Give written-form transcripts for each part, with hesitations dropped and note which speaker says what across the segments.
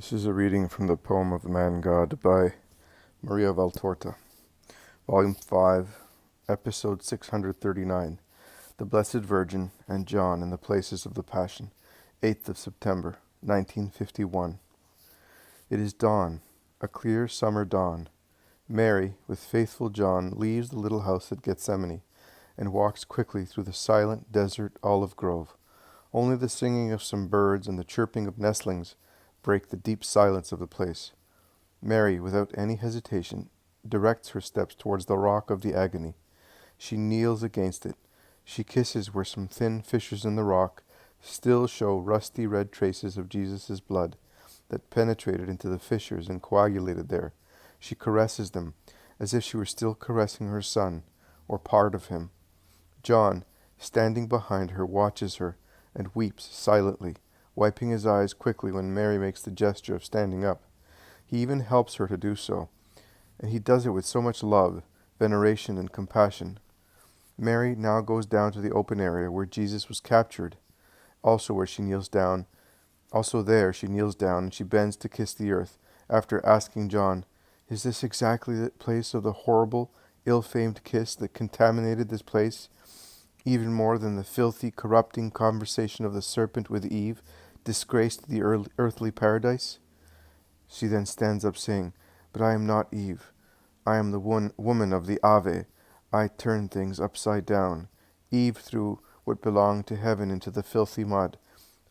Speaker 1: This is a reading from the poem of the Man God by Maria Valtorta, Volume 5, Episode 639, The Blessed Virgin and John in the Places of the Passion, 8th of September, 1951. It is dawn, a clear summer dawn. Mary, with faithful John, leaves the little house at Gethsemane and walks quickly through the silent desert olive grove. Only the singing of some birds and the chirping of nestlings break the deep silence of the place. Mary, without any hesitation, directs her steps towards the rock of the agony. She kneels against it. She kisses where some thin fissures in the rock still show rusty red traces of Jesus' blood that penetrated into the fissures and coagulated there. She caresses them, as if she were still caressing her son, or part of him. John, standing behind her, watches her and weeps silently, wiping his eyes quickly when Mary makes the gesture of standing up. He even helps her to do so, and he does it with so much love, veneration, and compassion. Mary now goes down to the open area where Jesus was captured, also there she kneels down, and she bends to kiss the earth, after asking John, "Is this exactly the place of the horrible, ill-famed kiss that contaminated this place, even more than the filthy, corrupting conversation of the serpent with Eve disgraced the earthly paradise?" She then stands up saying, "But I am not Eve. I am the woman of the Ave. I turn things upside down. Eve threw what belonged to heaven into the filthy mud.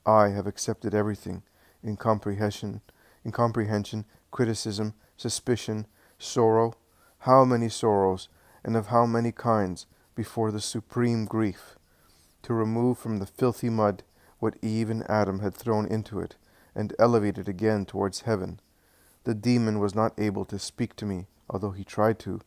Speaker 1: I have accepted everything, incomprehension, criticism, suspicion, sorrow. How many sorrows, and of how many kinds, before the supreme grief, to remove from the filthy mud what Eve and Adam had thrown into it, and elevate it again towards heaven. The demon was not able to speak to me, although he tried to,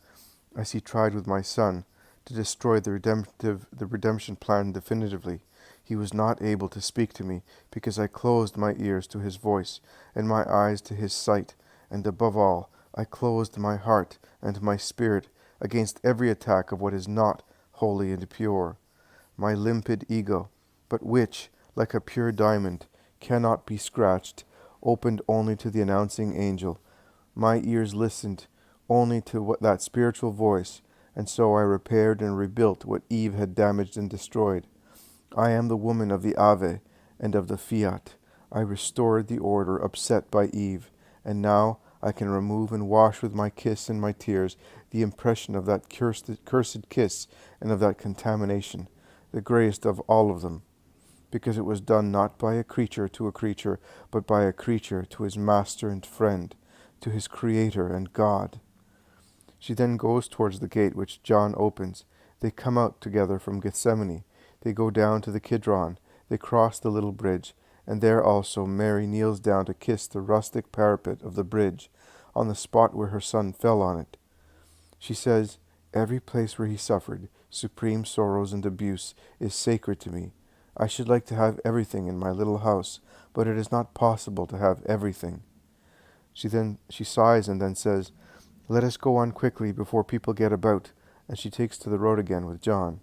Speaker 1: as he tried with my son, to destroy the redemption plan definitively. He was not able to speak to me, because I closed my ears to his voice, and my eyes to his sight, and above all, I closed my heart and my spirit against every attack of what is not holy and pure. My limpid ego, but which, like a pure diamond, cannot be scratched, opened only to the announcing angel. My ears listened only to that spiritual voice, and so I repaired and rebuilt what Eve had damaged and destroyed. I am the woman of the Ave and of the Fiat. I restored the order upset by Eve, and now I can remove and wash with my kiss and my tears the impression of that cursed kiss and of that contamination, the greatest of all of them, because it was done not by a creature to a creature, but by a creature to his master and friend, to his Creator and God." She then goes towards the gate which John opens. They come out together from Gethsemane. They go down to the Kidron. They cross the little bridge, and there also Mary kneels down to kiss the rustic parapet of the bridge, on the spot where her son fell on it. She says, "Every place where he suffered supreme sorrows and abuse is sacred to me. I should like to have everything in my little house, but it is not possible to have everything." She sighs and then says, "Let us go on quickly before people get about," and she takes to the road again with John.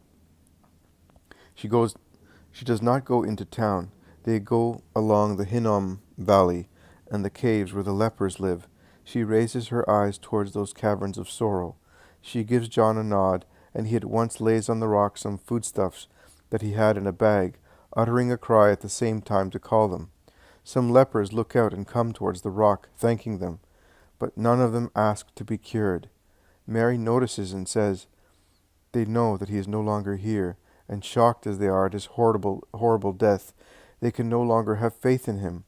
Speaker 1: She does not go into town. They go along the Hinnom Valley and the caves where the lepers live. She raises her eyes towards those caverns of sorrow. She gives John a nod, and he at once lays on the rock some foodstuffs that he had in a bag, uttering a cry at the same time to call them. Some lepers look out and come towards the rock, thanking them, but none of them ask to be cured. Mary notices and says, "They know that he is no longer here, and shocked as they are at his horrible death, they can no longer have faith in him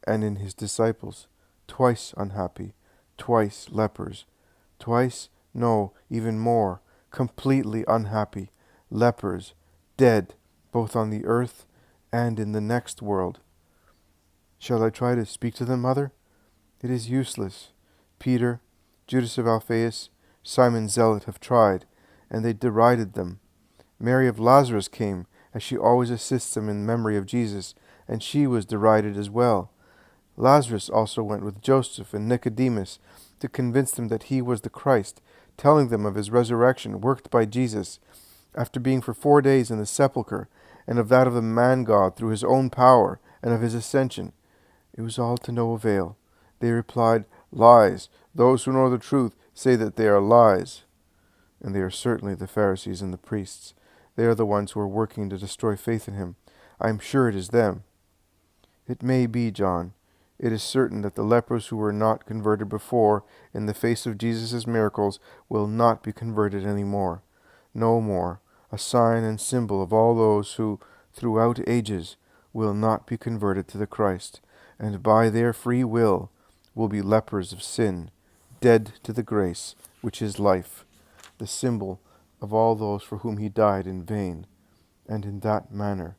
Speaker 1: and in his disciples. Twice unhappy, twice lepers, twice, no, even more, completely unhappy, lepers, dead, both on the earth and in the next world. Shall I try to speak to them, Mother? It is useless. Peter, Judas of Alphaeus, Simon Zealot have tried, and they derided them. Mary of Lazarus came, as she always assists them in memory of Jesus, and she was derided as well. Lazarus also went with Joseph and Nicodemus to convince them that he was the Christ, telling them of his resurrection worked by Jesus, after being for 4 days in the sepulchre, and of that of the man God through his own power, and of his ascension. It was all to no avail. They replied, Lies. Those who know the truth say that they are lies. And they are certainly the Pharisees and the priests. They are the ones who are working to destroy faith in him. I am sure it is them. It may be, John. It is certain that the lepers who were not converted before in the face of Jesus' miracles will not be converted any more. No more. A sign and symbol of all those who, throughout ages, will not be converted to the Christ, and by their free will be lepers of sin, dead to the grace, which is life, the symbol of all those for whom he died in vain, and in that manner.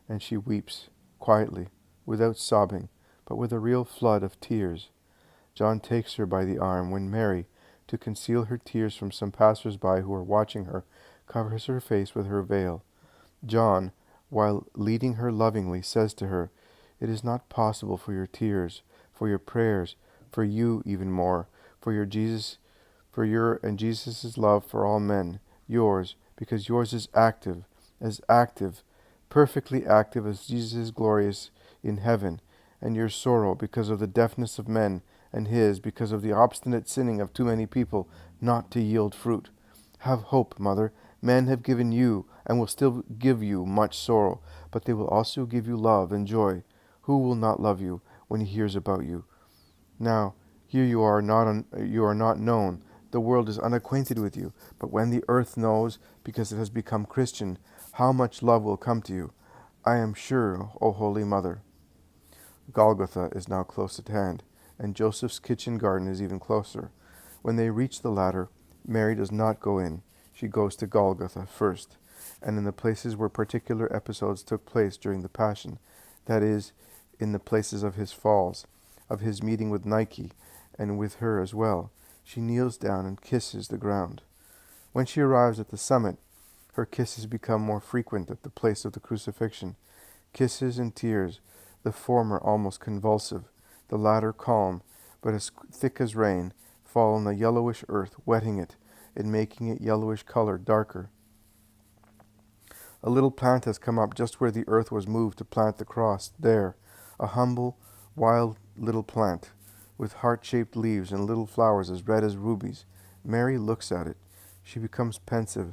Speaker 1: And she weeps, quietly, without sobbing, but with a real flood of tears. John takes her by the arm when Mary, to conceal her tears from some passers-by who are watching her, covers her face with her veil. John, while leading her lovingly, says to her, It is not possible for your tears, for your prayers, for you even more, for your and Jesus' love for all men, yours, because yours is active, perfectly active as Jesus is glorious in heaven, and your sorrow because of the deafness of men, and his because of the obstinate sinning of too many people not to yield fruit. Have hope, mother. Men have given you, and will still give you, much sorrow, but they will also give you love and joy. Who will not love you when he hears about you? Now, here you are not known. The world is unacquainted with you, but when the earth knows, because it has become Christian, how much love will come to you. I am sure, O Holy Mother. Golgotha is now close at hand, and Joseph's kitchen garden is even closer. When they reach the latter, Mary does not go in. She goes to Golgotha first, and in the places where particular episodes took place during the Passion, that is, in the places of his falls, of his meeting with Nike, and with her as well, she kneels down and kisses the ground. When she arrives at the summit, her kisses become more frequent at the place of the crucifixion. Kisses and tears, the former almost convulsive, the latter calm, but as thick as rain, fall on the yellowish earth, wetting it, and making it yellowish color darker. A little plant has come up just where the earth was moved to plant the cross, there, a humble, wild little plant, with heart-shaped leaves and little flowers as red as rubies. Mary looks at it. She becomes pensive.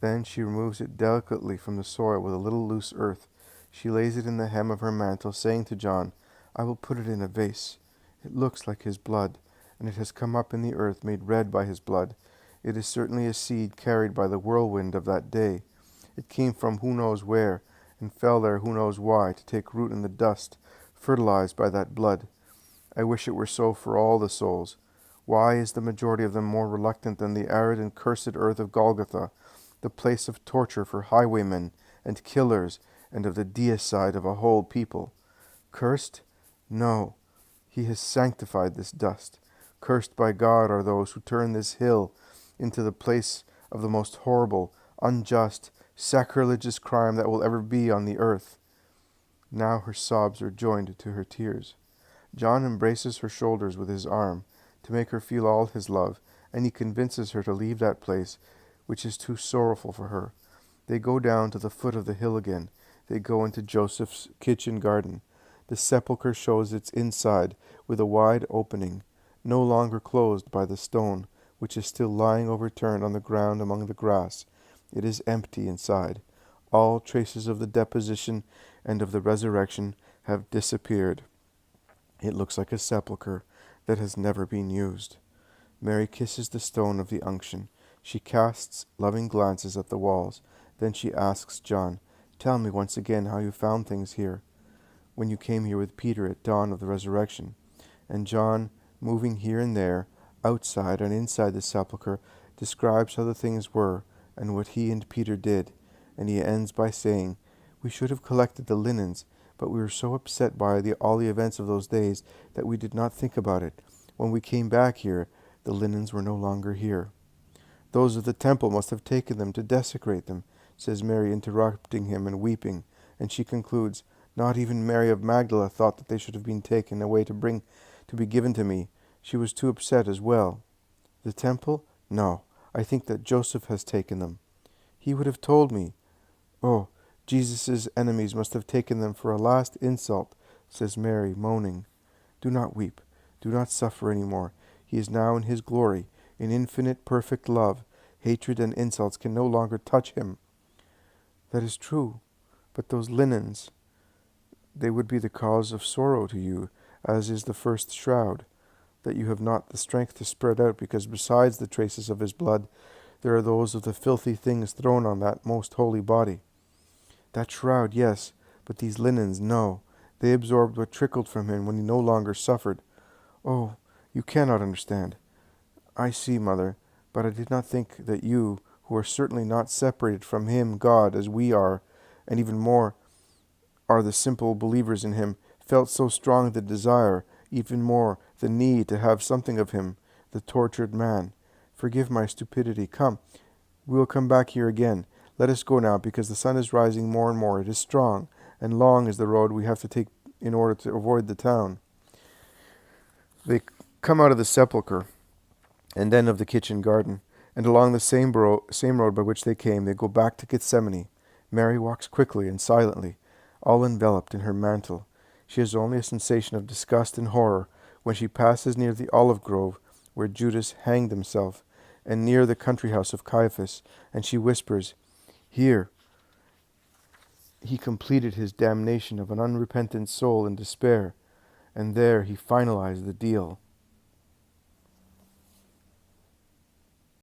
Speaker 1: Then she removes it delicately from the soil with a little loose earth. She lays it in the hem of her mantle, saying to John, I will put it in a vase. It looks like his blood, and it has come up in the earth, made red by his blood. It is certainly a seed carried by the whirlwind of that day. It came from who knows where, and fell there who knows why, to take root in the dust, fertilized by that blood. I wish it were so for all the souls. Why is the majority of them more reluctant than the arid and cursed earth of Golgotha, the place of torture for highwaymen and killers, and of the deicide of a whole people? Cursed? No. He has sanctified this dust. Cursed by God are those who turn this hill into the place of the most horrible, unjust, sacrilegious crime that will ever be on the earth. Now her sobs are joined to her tears. John embraces her shoulders with his arm, to make her feel all his love, and he convinces her to leave that place, which is too sorrowful for her. They go down to the foot of the hill again. They go into Joseph's kitchen garden. The sepulchre shows its inside, with a wide opening, no longer closed by the stone, which is still lying overturned on the ground among the grass. It is empty inside. All traces of the deposition and of the resurrection have disappeared. It looks like a sepulchre that has never been used. Mary kisses the stone of the unction. She casts loving glances at the walls. Then she asks John, Tell me once again how you found things here, when you came here with Peter at dawn of the resurrection. And John, moving here and there, outside and inside the sepulchre, describes how the things were, and what he and Peter did. And he ends by saying, We should have collected the linens, but we were so upset by all the events of those days that we did not think about it. When we came back here, the linens were no longer here. Those of the temple must have taken them to desecrate them, says Mary, interrupting him and weeping. And she concludes, Not even Mary of Magdala thought that they should have been taken away to be given to me. She was too upset as well. The temple? No, I think that Joseph has taken them. He would have told me. Oh, Jesus' enemies must have taken them for a last insult, says Mary, moaning. Do not weep. Do not suffer any more. He is now in his glory, in infinite perfect love. Hatred and insults can no longer touch him. That is true, but those linens, they would be the cause of sorrow to you, as is the first shroud, that you have not the strength to spread out, because besides the traces of his blood, there are those of the filthy things thrown on that most holy body. That shroud, yes, but these linens, no. They absorbed what trickled from him when he no longer suffered. Oh, you cannot understand. I see, Mother, but I did not think that you, who are certainly not separated from him, God, as we are, and even more are the simple believers in him, felt so strong the desire, even more the need to have something of him, the tortured man. Forgive my stupidity. Come, we will come back here again. Let us go now, because the sun is rising more and more. It is strong, and long is the road we have to take in order to avoid the town. They come out of the sepulchre, and then of the kitchen garden, and along the same road by which they came, they go back to Gethsemane. Mary walks quickly and silently, all enveloped in her mantle. She has only a sensation of disgust and horror when she passes near the olive grove where Judas hanged himself, and near the country house of Caiaphas, and she whispers, "Here he completed his damnation of an unrepentant soul in despair, and there he finalized the deal."